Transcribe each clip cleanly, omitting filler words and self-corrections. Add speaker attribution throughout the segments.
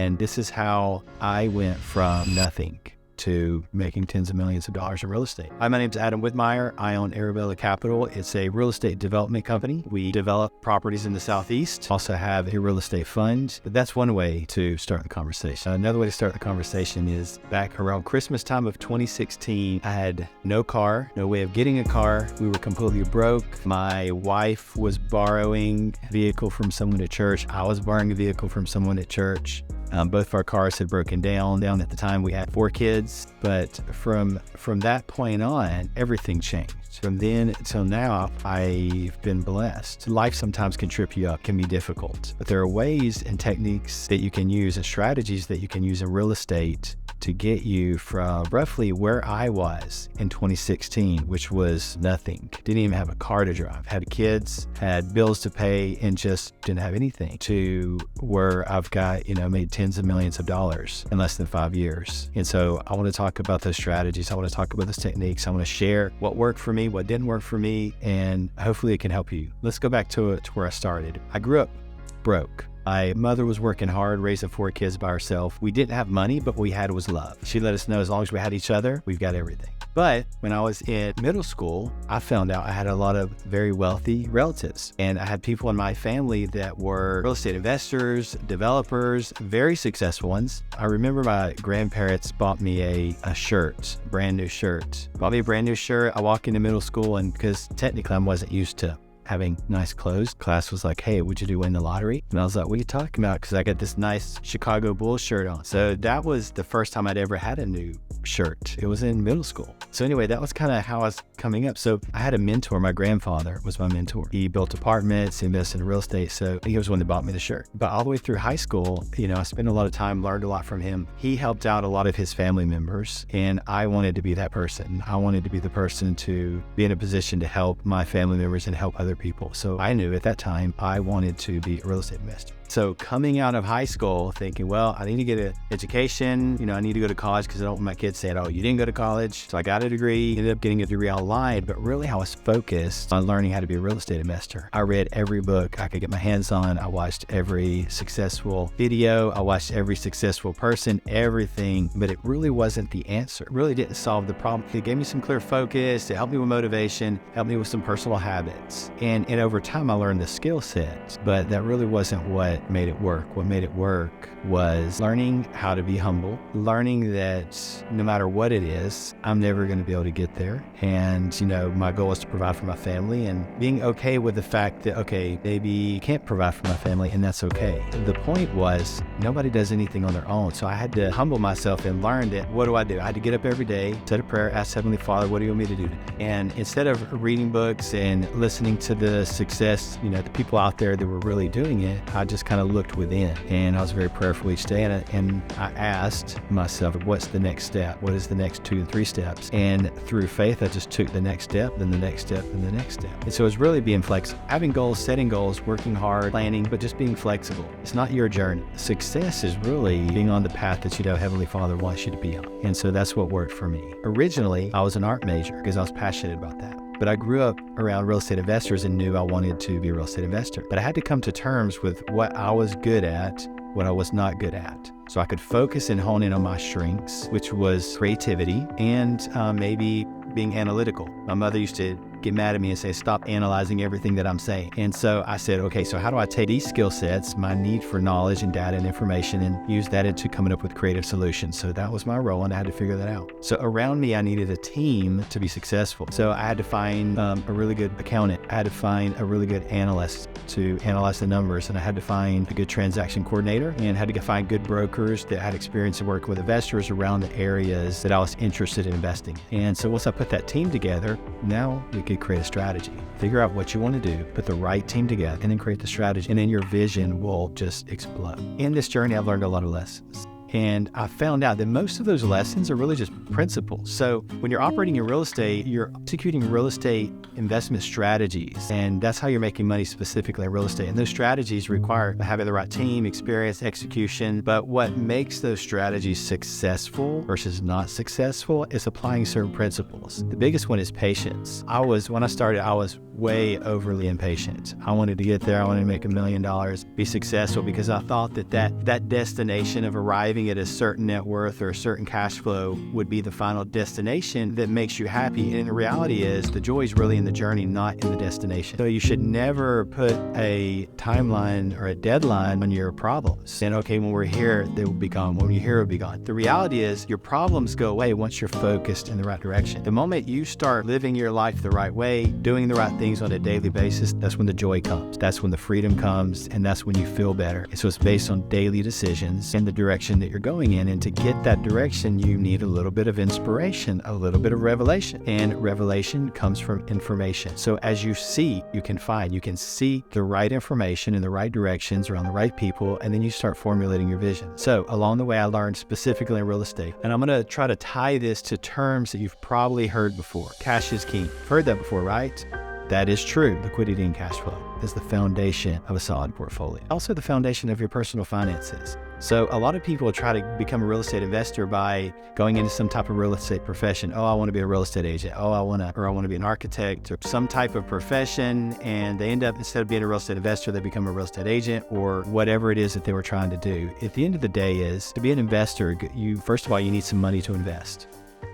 Speaker 1: And this is how I went from nothing to making tens of millions of dollars in real estate. Hi, my name is Adam Whitmire. I own Arabella Capital. It's a real estate development company. We develop properties in the Southeast, also have a real estate fund. But that's one way to start the conversation. Another way to start the conversation is back around Christmas time of 2016, I had no car, no way of getting a car. We were completely broke. My wife was borrowing a vehicle from someone at church. I was borrowing a vehicle from someone at church. Both of our cars had broken down. At the time, we had 4 kids. But from that point on, everything changed. From then till now, I've been blessed. Life sometimes can trip you up, can be difficult. But there are ways and techniques that you can use and strategies that you can use in real estate to get you from roughly where I was in 2016, which was nothing. Didn't even have a car to drive, had kids, had bills to pay, and just didn't have anything, to where I've got, made tens of millions of dollars in less than 5 years. And so I want to talk about those strategies. I want to talk about those techniques. I want to share what worked for me, what didn't work for me, and hopefully it can help you. Let's go back to where I started. I grew up broke. My mother was working hard, raising 4 kids by herself. We didn't have money, but what we had was love. She let us know as long as we had each other, we've got everything. But when I was in middle school, I found out I had a lot of very wealthy relatives. And I had people in my family that were real estate investors, developers, very successful ones. I remember my grandparents bought me a shirt, brand new shirt. Bought me a brand new shirt. I walk into middle school, and because technically I wasn't used to having nice clothes, class was like, "Hey, what'd you do, win the lottery?" And I was like, "What are you talking about?" Because I got this nice Chicago Bulls shirt on. So that was the first time I'd ever had a new shirt. It was in middle school. So anyway, that was kind of how I was coming up. So I had a mentor. My grandfather was my mentor. He built apartments, he invested in real estate. So he was the one that bought me the shirt. But all the way through high school, I spent a lot of time, learned a lot from him. He helped out a lot of his family members, and I wanted to be that person. I wanted to be the person to be in a position to help my family members and help other people. So I knew at that time I wanted to be a real estate investor. So coming out of high school thinking, well, I need to get an education, I need to go to college because I don't want my kids saying, "Oh, you didn't go to college." So I got a degree, ended up getting a degree online, but really I was focused on learning how to be a real estate investor. I read every book I could get my hands on. I watched every successful video. I watched every successful person, everything, but it really wasn't the answer. It really didn't solve the problem. It gave me some clear focus. It helped me with motivation, helped me with some personal habits. And over time I learned the skill set, but that really wasn't what made it work. What made it work was learning how to be humble, learning that no matter what it is, I'm never going to be able to get there. And, my goal is to provide for my family, and being okay with the fact that, okay, maybe you can't provide for my family, and that's okay. The point was nobody does anything on their own. So I had to humble myself and learn that, what do? I had to get up every day, said a prayer, ask Heavenly Father, what do you want me to do today? And instead of reading books and listening to the success, the people out there that were really doing it, I just kind of looked within, and I was very prayerful each day. And I asked myself, what's the next step? What is the next 2 and 3 steps? And through faith, I just took the next step, then the next step, and the next step. And so it's really being flexible, having goals, setting goals, working hard, planning, but just being flexible. It's not your journey. Success is really being on the path that Heavenly Father wants you to be on. And so that's what worked for me. Originally, I was an art major because I was passionate about that. But I grew up around real estate investors and knew I wanted to be a real estate investor. But I had to come to terms with what I was good at, what I was not good at. So I could focus and hone in on my strengths, which was creativity and maybe being analytical. My mother used to get mad at me and say, "Stop analyzing everything that I'm saying." And so I said, okay, so how do I take these skill sets, my need for knowledge and data and information, and use that into coming up with creative solutions? So that was my role, and I had to figure that out. So around me, I needed a team to be successful. So I had to find a really good accountant. I had to find a really good analyst to analyze the numbers, and I had to find a good transaction coordinator, and had to find good brokers that had experience in working with investors around the areas that I was interested in investing in. And so once I put that team together, now we could create a strategy. Figure out what you want to do, put the right team together, and then create the strategy. And then your vision will just explode. In this journey, I've learned a lot of lessons. And I found out that most of those lessons are really just principles. So when you're operating in real estate, you're executing real estate investment strategies. And that's how you're making money specifically in real estate. And those strategies require having the right team, experience, execution. But what makes those strategies successful versus not successful is applying certain principles. The biggest one is patience. When I started, I was way overly impatient. I wanted to get there. I wanted to make $1 million, be successful, because I thought that destination of arriving at a certain net worth or a certain cash flow would be the final destination that makes you happy. And the reality is the joy is really in the journey, not in the destination. So you should never put a timeline or a deadline on your problems. And okay, when we're here, they will be gone. When you're here, it will be gone. The reality is your problems go away once you're focused in the right direction. The moment you start living your life the right way, doing the right things on a daily basis, that's when the joy comes. That's when the freedom comes, and that's when you feel better. So it's based on daily decisions and the direction that you're going in. And to get that direction, you need a little bit of inspiration, a little bit of revelation. And revelation comes from information. So as you see, you can find. You can see the right information in the right directions around the right people, and then you start formulating your vision. So along the way, I learned specifically in real estate. And I'm going to try to tie this to terms that you've probably heard before. Cash is king. You've heard that before, right? That is true. Liquidity and cash flow is the foundation of a solid portfolio. Also the foundation of your personal finances. So a lot of people try to become a real estate investor by going into some type of real estate profession. Oh, I want to be a real estate agent. Oh, I want to be an architect or some type of profession. And they end up, instead of being a real estate investor, they become a real estate agent or whatever it is that they were trying to do. At the end of the day is, to be an investor, first of all, you need some money to invest.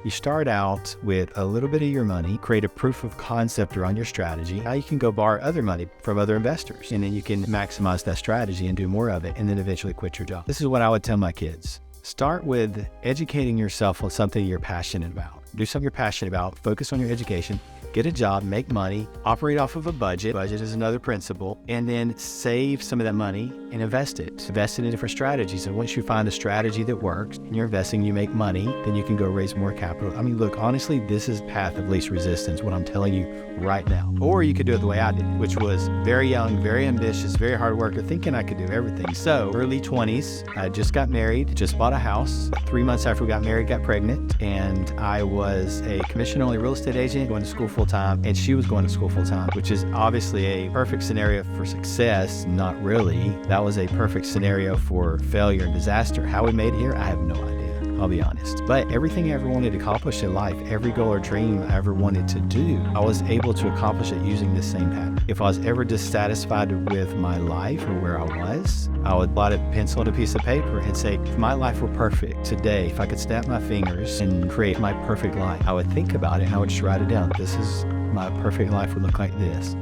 Speaker 1: You start out with a little bit of your money, create a proof of concept around your strategy. Now you can go borrow other money from other investors, and then you can maximize that strategy and do more of it, and then eventually quit your job. This is what I would tell my kids. Start with educating yourself on something you're passionate about. Do something you're passionate about, focus on your education, get a job, make money, operate off of a budget. Budget is another principle, and then save some of that money and invest it. Invest it in different strategies. And once you find a strategy that works and you're investing, you make money, then you can go raise more capital. I mean, look, honestly, this is path of least resistance, what I'm telling you right now. Or you could do it the way I did, which was very young, very ambitious, very hard worker, thinking I could do everything. So early 20s, I just got married, just bought a house. 3 months after we got married, got pregnant, and I was a commission-only real estate agent going to school full-time, and she was going to school full-time, which is obviously a perfect scenario for success. Not really. That was a perfect scenario for failure and disaster. How we made it here, I have no idea. I'll be honest. But everything I ever wanted to accomplish in life, every goal or dream I ever wanted to do, I was able to accomplish it using this same pattern. If I was ever dissatisfied with my life or where I was, I would blot a pencil on a piece of paper and say, if my life were perfect today, if I could snap my fingers and create my perfect life, I would think about it and I would just write it down. This is my perfect life would look like this,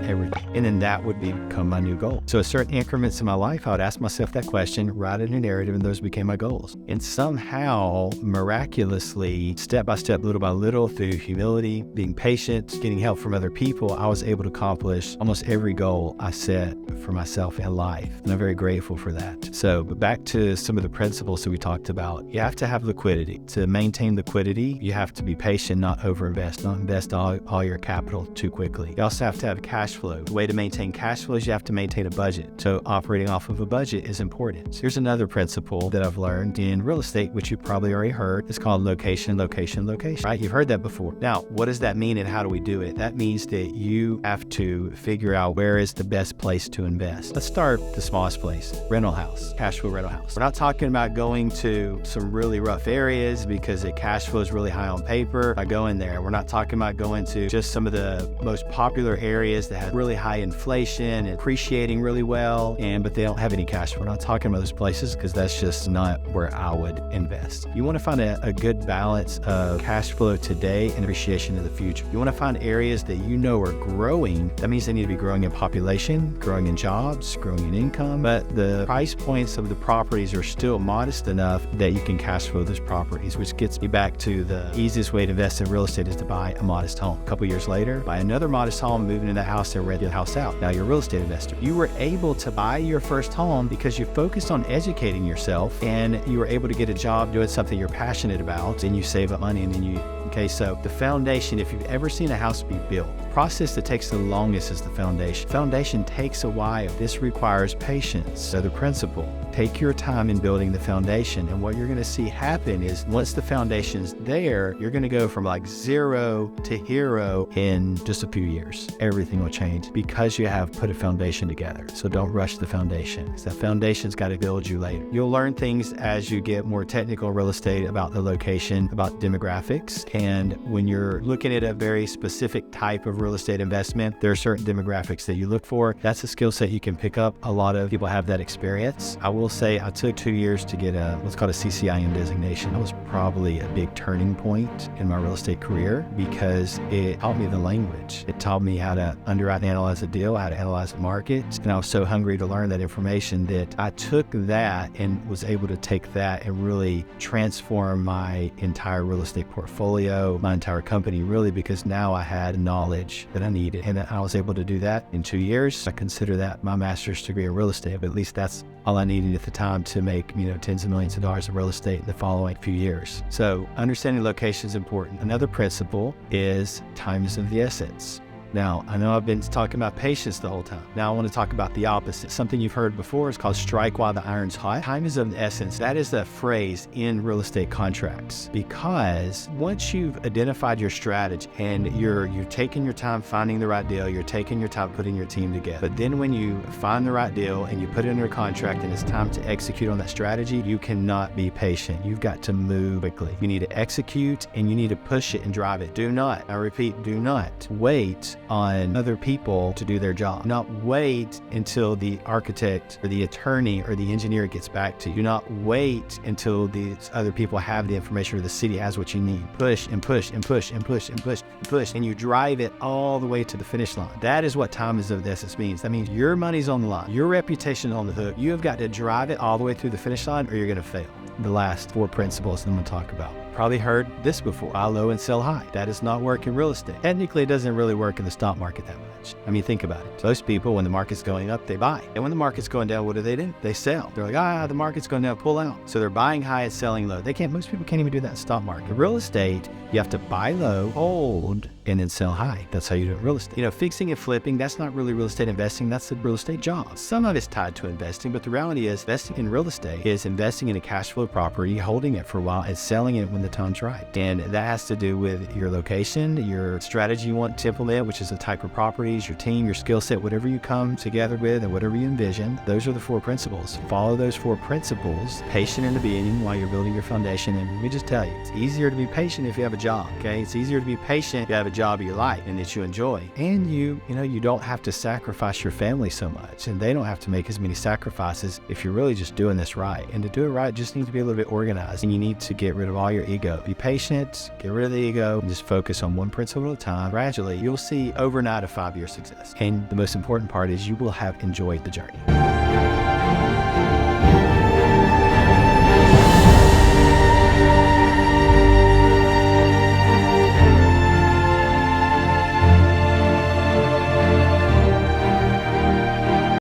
Speaker 1: everything. And then that would become my new goal. So at certain increments in my life, I would ask myself that question, write a new narrative, and those became my goals. And somehow, miraculously, step by step, little by little, through humility, being patient, getting help from other people, I was able to accomplish almost every goal I set for myself in life. And I'm very grateful for that. So, but back to some of the principles that we talked about. You have to have liquidity. To maintain liquidity, you have to be patient, not overinvest, not invest all your capital too quickly. You also have to have cash flow. The way to maintain cash flow is you have to maintain a budget. So operating off of a budget is important. Here's another principle that I've learned in real estate, which you probably already heard. It's called location, location, location, right? You've heard that before. Now, what does that mean and how do we do it? That means that you have to figure out where is the best place to invest. Let's start the smallest place, rental house, cash flow rental house. We're not talking about going to some really rough areas because the cash flow is really high on paper. I go in there. We're not talking about going to just some of the most popular areas that have really high inflation and appreciating really well, but they don't have any cash flow. We're not talking about those places because that's just not where I would invest. You want to find a good balance of cash flow today and appreciation in the future. You want to find areas that you know are growing. That means they need to be growing in population, growing in jobs, growing in income, but the price points of the properties are still modest enough that you can cash flow those properties, which gets me back to the easiest way to invest in real estate is to buy a modest home. A couple years later, buy another modest home, move into that house and rent the house out. Now you're a real estate investor. You were able to buy your first home because you focused on educating yourself and you were able to get a job doing something you're passionate about, and you save up money, and then okay, so the foundation, if you've ever seen a house be built, process that takes the longest is the foundation. Foundation takes a while. This requires patience. So the principle, take your time in building the foundation. And what you're going to see happen is once the foundation's there, you're going to go from like 0 to hero in just a few years. Everything will change because you have put a foundation together. So don't rush the foundation. The foundation's got to build you later. You'll learn things as you get more technical real estate about the location, about demographics. And when you're looking at a very specific type of real estate investment, there are certain demographics that you look for. That's a skill set you can pick up. A lot of people have that experience. I will say I took 2 years to get what's called a CCIM designation. That was probably a big turning point in my real estate career because it taught me the language. It taught me how to underwrite and analyze a deal, how to analyze the market. And I was so hungry to learn that information that I took that and was able to take that and really transform my entire real estate portfolio, my entire company, really, because now I had knowledge that I needed. And I was able to do that in 2 years. I consider that my master's degree in real estate, but at least that's all I needed at the time to make, tens of millions of dollars of real estate in the following few years. So understanding location is important. Another principle is time is of the essence. Now, I know I've been talking about patience the whole time. Now I want to talk about the opposite. Something you've heard before is called strike while the iron's hot. Time is of the essence. That is the phrase in real estate contracts because once you've identified your strategy and you're taking your time finding the right deal, you're taking your time putting your team together. But then when you find the right deal and you put it under contract and it's time to execute on that strategy, you cannot be patient. You've got to move quickly. You need to execute and you need to push it and drive it. Do not, I repeat, do not wait on other people to do their job. Not wait until the architect or the attorney or the engineer gets back to you. Do not wait until these other people have the information or the city has what you need. Push and push and push and push and push and push, and you drive it all the way to the finish line. That is what time is of the essence means. That means your money's on the line. Your reputation is on the hook. You have got to drive it all the way through the finish line or you're going to fail. The last 4 principles I'm going to talk about. Probably heard this before. Buy low and sell high. That does not work in real estate. Technically, it doesn't really work in the stock market that much. I mean, think about it. Most people, when the market's going up, they buy. And when the market's going down, what do? They sell. They're like, the market's going down, pull out. So they're buying high and selling low. Most people can't even do that in stock market. Real estate, you have to buy low, hold, and then sell high. That's how you do it in real estate. Fixing and flipping, that's not really real estate investing. That's the real estate job. Some of it's tied to investing, but the reality is investing in real estate is investing in a cash flow property, holding it for a while, and selling it when the time's right. And that has to do with your location, your strategy you want to implement, which is the type of properties, your team, your skill set, whatever you come together with and whatever you envision. Those are the 4 principles. Follow those 4 principles, patient in the beginning while you're building your foundation. And let me just tell you, it's easier to be patient if you have a job, okay? It's easier to be patient if you have a job you like and that you enjoy. And you don't have to sacrifice your family so much, and they don't have to make as many sacrifices if you're really just doing this right. And to do it right, just need to be a little bit organized, and you need to get rid of all your ego. Be patient, get rid of the ego, and just focus on one principle at a time. Gradually, you'll see overnight a 5-year success. And the most important part is you will have enjoyed the journey.